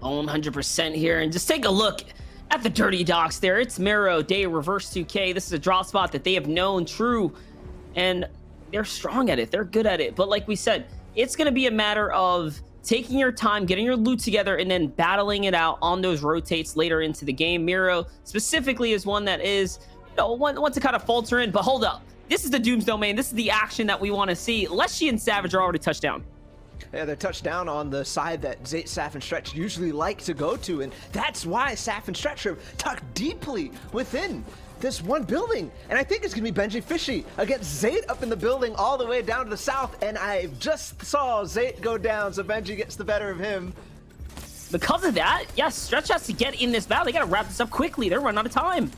Oh, 100% here. And just take a look at the dirty docks there. It's Mero, Day, Reverse 2K. This is a drop spot that they have known true. And they're strong at it. They're good at it. But like we said, it's going to be a matter of taking your time, getting your loot together, and then battling it out on those rotates later into the game. Mero specifically is one that is, one to kind of falter in. But hold up. This is the Doom's Domain. This is the action that we want to see. Leshy and Savage are already touched down. Yeah, they're touched down on the side that Zayt, Saf, and Stretch usually like to go to, and that's why Saf and Stretch are tucked deeply within this one building. And I think it's gonna be Benji Fishy against Zayt up in the building all the way down to the south, and I just saw Zayt go down, so Benji gets the better of him. Because of that, yes, Stretch has to get in this battle. They gotta wrap this up quickly. They're running out of time.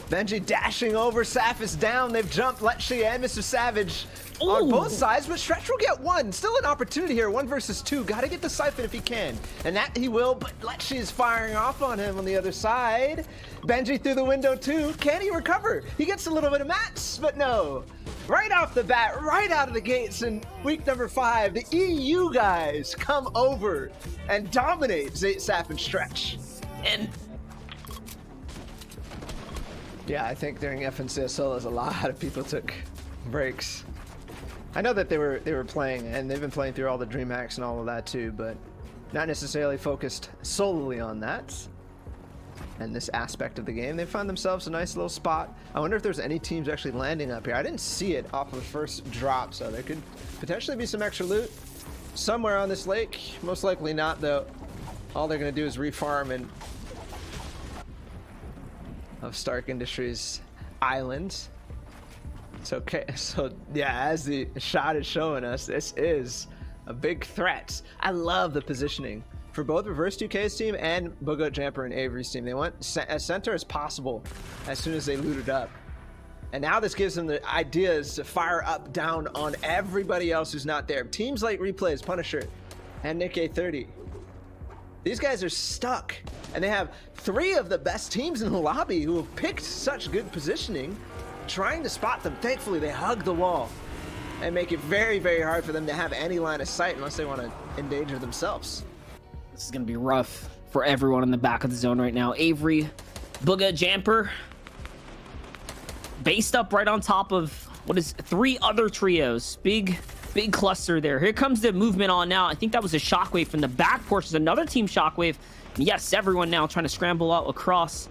Benji dashing over, Saf is down. They've jumped Letshi and Mr. Savage on both sides, but Stretch will get one. Still an opportunity here, 1 versus 2. Gotta get the Siphon if he can. And that he will, but Letshi is firing off on him on the other side. Benji through the window too. Can he recover? He gets a little bit of mats, but no. Right off the bat, right out of the gates in week number 5, the EU guys come over and dominate Zayt, Saf, and Stretch. And yeah, I think during FNC solos, a lot of people took breaks. I know that they were playing, and they've been playing through all the Dream Hacks and all of that too, but not necessarily focused solely on that and this aspect of the game. They found themselves a nice little spot. I wonder if there's any teams actually landing up here. I didn't see it off of the first drop, so there could potentially be some extra loot somewhere on this lake. Most likely not, though. All they're going to do is refarm and of Stark Industries Island. So yeah, as the shot is showing us, this is a big threat. I love the positioning for both Reverse 2K's team and Boogoat Jamper and Avery's team. They went as center as possible as soon as they looted up. And now this gives them the ideas to fire up down on everybody else who's not there. Teams like Replays, Punisher, and Nick A30. These guys are stuck, and they have 3 of the best teams in the lobby who have picked such good positioning, trying to spot them. Thankfully, they hug the wall and make it very, very hard for them to have any line of sight unless they want to endanger themselves. this is going to be rough for everyone in the back of the zone right now. Avery, Booga, Jamper, based up right on top of what is 3 other trios. Big cluster there. Here comes the movement on now. I think that was a shockwave from the back portion. Another team shockwave. And yes, everyone now trying to scramble out across.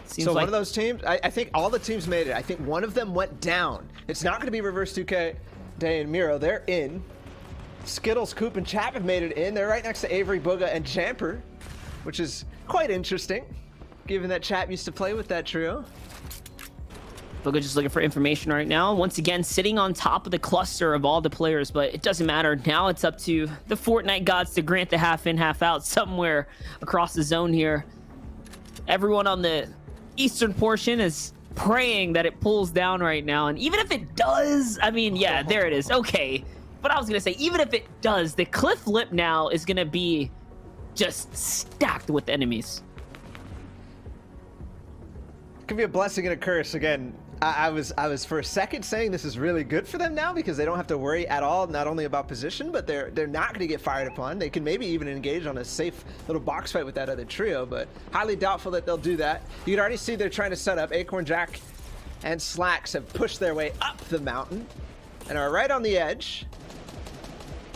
Seems so like one of those teams, I think all the teams made it. I think one of them went down. It's not going to be Reverse 2K, Day, and Miro. They're in. Skittles, Coop, and Chap have made it in. They're right next to Avery, Booga, and Jamper, which is quite interesting, given that Chap used to play with that trio. Booga just looking for information right now. Once again, sitting on top of the cluster of all the players, but it doesn't matter. Now it's up to the Fortnite gods to grant the half in, half out somewhere across the zone here. Everyone on the eastern portion is praying that it pulls down right now. And even if it does, I mean, yeah, there it is. Okay. But I was going to say, even if it does, the cliff lip now is going to be just stacked with enemies. It could be a blessing and a curse. Again, I was for a second saying this is really good for them now because they don't have to worry at all, not only about position, but they're not going to get fired upon. They can maybe even engage on a safe little box fight with that other trio, but highly doubtful that they'll do that. You can already see they're trying to set up. Acorn Jack and Slacks have pushed their way up the mountain and are right on the edge.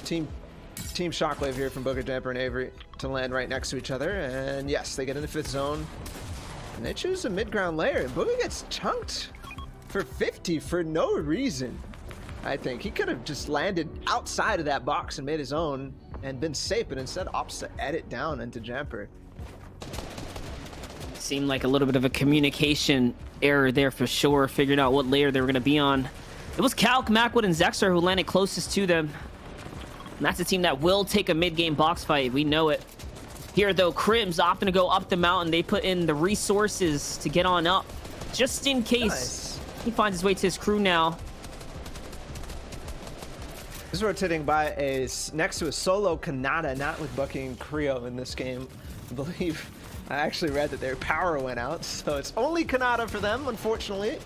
Team Shockwave here from Booger, Jamper, and Avery to land right next to each other. And yes, they get in the 5th zone. And they choose a mid-ground layer. And Booger gets chunked for 50 for no reason. I think he could have just landed outside of that box and made his own and been safe, but instead opts to edit down into Jamper. Seemed like a little bit of a communication error there for sure, figuring out what layer they were going to be on. It was Calc, Macwood, and Zexer who landed closest to them. And that's a team that will take a mid-game box fight. We know it. Here, though, Crim's opting to go up the mountain. They put in the resources to get on up, just in case he finds his way to his crew now. This is rotating by next to a solo Kanata, not with Bucky and Creo in this game. I believe I actually read that their power went out, so it's only Kanata for them, unfortunately.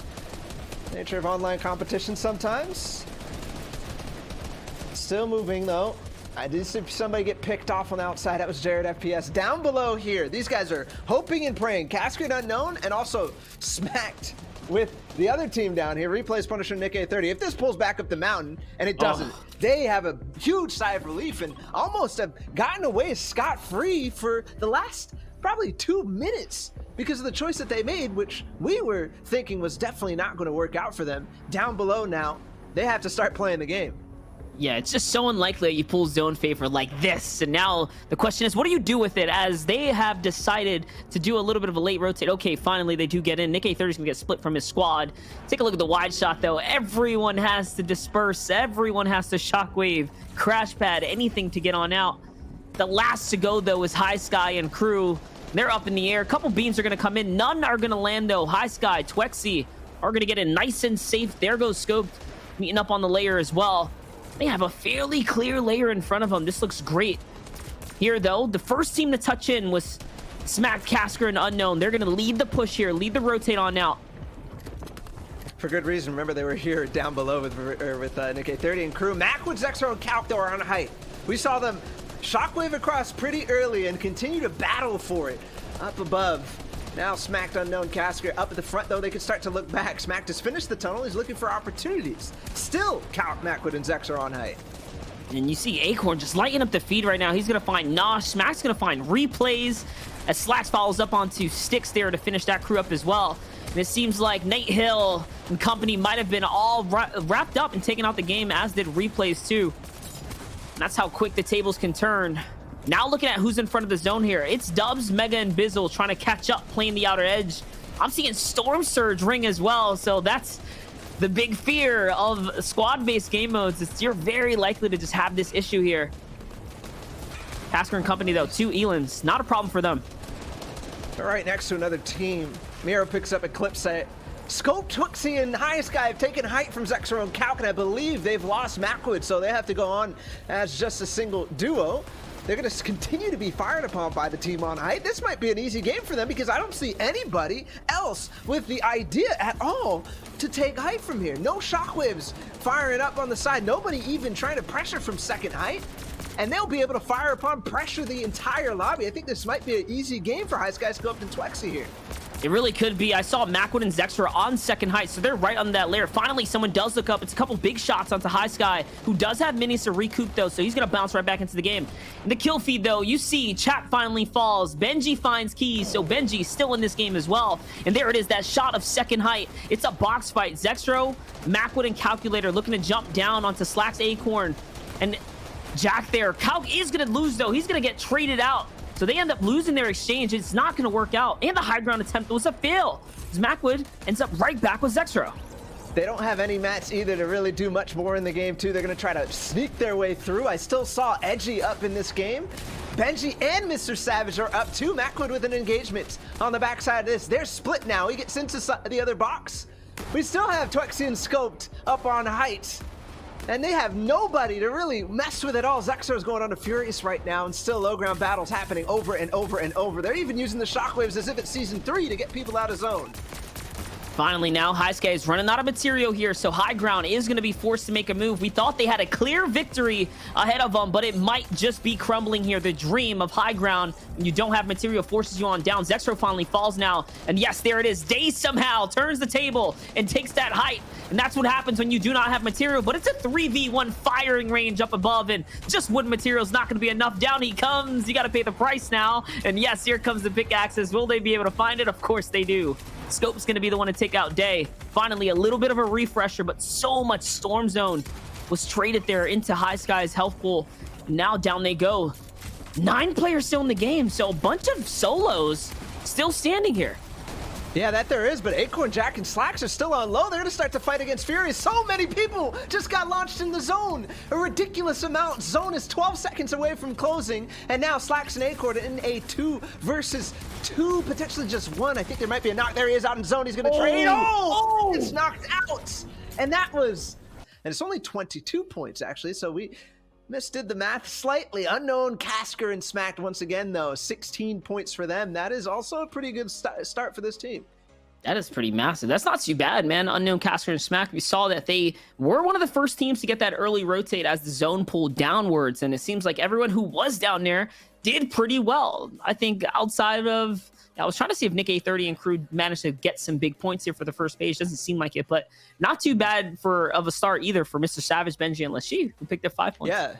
Nature of online competition sometimes. Still moving though. I did see somebody get picked off on the outside. That was Jared FPS. Down below here, these guys are hoping and praying. Cascade Unknown and also smacked with the other team down here. Replays Punisher Nick A30. If this pulls back up the mountain, and it doesn't, they have a huge sigh of relief and almost have gotten away scot-free for the last probably 2 minutes because of the choice that they made, which we were thinking was definitely not going to work out for them. Down below now, they have to start playing the game. Yeah, it's just so unlikely that you pull zone favor like this. And now the question is, what do you do with it, as they have decided to do a little bit of a late rotate? Okay, finally they do get in. Nick A30 is gonna get split from his squad. Take a look at the wide shot though. Everyone has to disperse. Everyone has to shockwave, crash pad, anything to get on out. The last to go though is High Sky and crew. They're up in the air. A couple beams are gonna come in. None are gonna land though. High Sky, Twexy are gonna get in nice and safe. There goes Scoped, meeting up on the layer as well. They have a fairly clear layer in front of them. This looks great. Here, though, the first team to touch in was Smack, Casker, and Unknown. They're going to lead the push here, lead the rotate on out. For good reason. Remember, they were here down below with Nick A30 and crew. Macwood, Zexro, and Calc, though, are on height. We saw them shockwave across pretty early and continue to battle for it up above. Now Smacked, Unknown, Casker up at the front, though. They can start to look back. Smacked has finished the tunnel. He's looking for opportunities. Still, Calc, Macwood, and Zex are on height. And you see Acorn just lighting up the feed right now. He's going to find Nosh. Smack's going to find replays as Slacks follows up onto Sticks there to finish that crew up as well. And it seems like Nate Hill and company might have been all wrapped up and taken out the game, as did replays too. And that's how quick the tables can turn. Now looking at who's in front of the zone here. It's Dubs, Mega, and Bizzle trying to catch up, playing the outer edge. I'm seeing Storm Surge ring as well, so that's the big fear of squad-based game modes. Is you're very likely to just have this issue here. Tasker and company, though, 2 Elans. Not a problem for them. All right, next to another team. Miro picks up Eclipse. Scope, Twixie, and High Sky have taken height from Zexro and Calc, and I believe they've lost Macwood, so they have to go on as just a single duo. They're going to continue to be fired upon by the team on height. This might be an easy game for them because I don't see anybody else with the idea at all to take height from here. No shockwaves firing up on the side. Nobody even trying to pressure from second height. And they'll be able to fire upon, pressure the entire lobby. I think this might be an easy game for High Sky, Scoped, and Twexy here. It really could be. I saw Macwood and Zexra on second height, so they're right on that layer. Finally, someone does look up. It's a couple big shots onto High Sky, who does have minis to recoup, though, so he's going to bounce right back into the game. In the kill feed, though, you see Chap finally falls. Benji finds keys, so Benji's still in this game as well. And there it is, that shot of second height. It's a box fight. Zexro, Macwood, and Calculator looking to jump down onto Slack's Acorn. And Jack there. Calc is going to lose, though. He's going to get traded out. So they end up losing their exchange. It's not going to work out. And the high ground attempt was a fail, as Macwood ends up right back with Zexro. They don't have any mats either to really do much more in the game, too. They're going to try to sneak their way through. I still saw Edgy up in this game. Benji and Mr. Savage are up, too. Macwood with an engagement on the backside of this. They're split now. He gets into the other box. We still have Twexy and Scoped up on height. And they have nobody to really mess with at all. Zexro's going on to Furious right now, and still low ground battles happening over and over and over. They're even using the shockwaves as if it's Season 3 to get people out of zone. Finally now, High Sky is running out of material here, so High Ground is going to be forced to make a move. We thought they had a clear victory ahead of them, but it might just be crumbling here. The dream of High Ground, when you don't have material, forces you on down. Zexro finally falls now, and yes, there it is. Daze somehow turns the table and takes that height, and that's what happens when you do not have material, but it's a 3v1 firing range up above, and just wooden material is not going to be enough. Down he comes. You got to pay the price now, and yes, here comes the pickaxes. Will they be able to find it? Of course they do. Scope's going to be the one to take out Day. Finally, a little bit of a refresher, but so much Storm Zone was traded there into High Sky's health pool. Now down they go. 9 players still in the game, so a bunch of solos still standing here. Yeah, that there is, but Acorn, Jack, and Slacks are still on low. They're going to start to fight against Furious. So many people just got launched in the zone. A ridiculous amount. Zone is 12 seconds away from closing, and now Slacks and Acorn in a 2 versus 2, potentially just 1. I think there might be a knock. There he is out in zone. He's going to trade. Oh! It's knocked out. And that was, and it's only 22 points, actually, so we misdid the math slightly. Unknown, Casker, and Smacked once again, though. 16 points for them. That is also a pretty good start for this team. That is pretty massive. That's not too bad, man. Unknown, Casker, and Smack, we saw that they were one of the first teams to get that early rotate as the zone pulled downwards, and it seems like everyone who was down there did pretty well. I think outside of... I was trying to see if Nick A30 and crew managed to get some big points here for the first page. Doesn't seem like it, but not too bad of a start either for Mr. Savage, Benji, and Lashi, who picked up 5 points. Yeah,